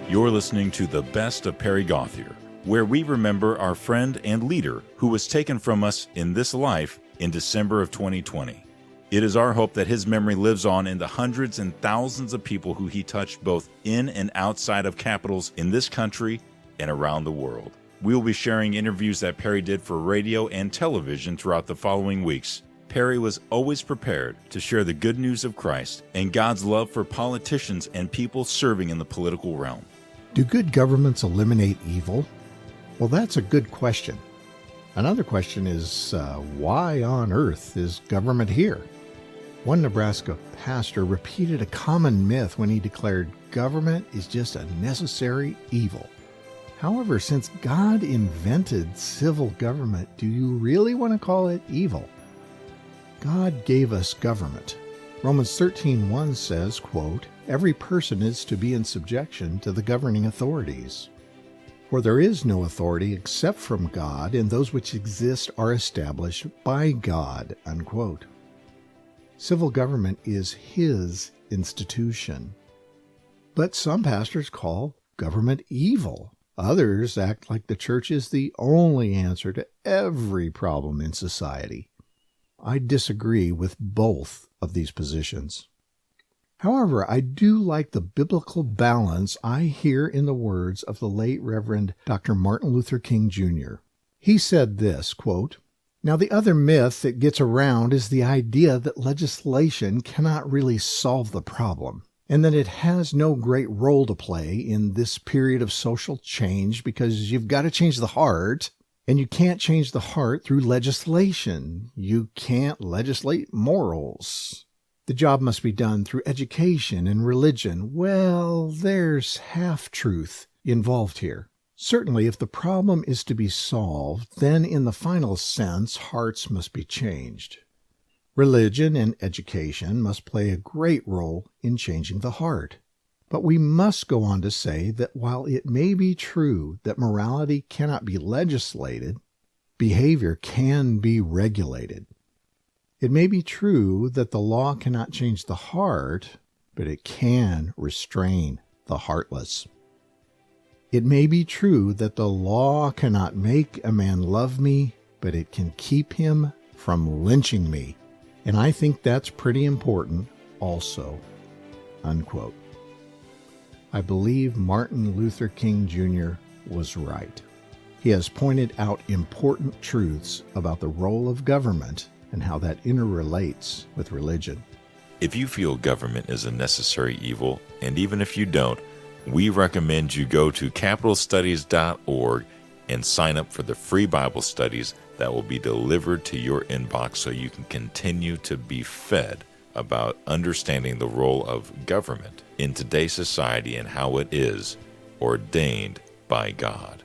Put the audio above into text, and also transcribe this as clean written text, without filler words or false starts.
You're listening to The Best of Perry Gauthier, where we remember our friend and leader who was taken from us in this life in December of 2020. It is our hope that his memory lives on in the hundreds and thousands of people who he touched both in and outside of capitals in this country and around the world. We will be sharing interviews that Perry did for radio and television throughout the following weeks. Perry was always prepared to share the good news of Christ and God's love for politicians and people serving in the political realm. Do good governments eliminate evil? Well, that's a good question. Another question is, why on earth is government here? One Nebraska pastor repeated a common myth when he declared government is just a necessary evil. However, since God invented civil government, do you really want to call it evil? God gave us government. Romans 13:1 says, quote, "Every person is to be in subjection to the governing authorities. For there is no authority except from God, and those which exist are established by God," unquote. Civil government is His institution. But some pastors call government evil. Others act like the church is the only answer to every problem in society. I disagree with both of these positions. However, I do like the biblical balance I hear in the words of the late Reverend Dr. Martin Luther King Jr. He said this, quote, "Now the other myth that gets around is the idea that legislation cannot really solve the problem, and that it has no great role to play in this period of social change because you've got to change the heart. And you can't change the heart through legislation. You can't legislate morals. The job must be done through education and religion." Well, there's half-truth involved here. Certainly, if the problem is to be solved, then in the final sense, hearts must be changed. Religion and education must play a great role in changing the heart. But we must go on to say that while it may be true that morality cannot be legislated, behavior can be regulated. It may be true that the law cannot change the heart, but it can restrain the heartless. It may be true that the law cannot make a man love me, but it can keep him from lynching me. And I think that's pretty important also." Unquote. I believe Martin Luther King Jr. was right. He has pointed out important truths about the role of government and how that interrelates with religion. If you feel government is a necessary evil, and even if you don't, we recommend you go to capitalstudies.org and sign up for the free Bible studies that will be delivered to your inbox so you can continue to be fed about understanding the role of government in today's society and how it is ordained by God.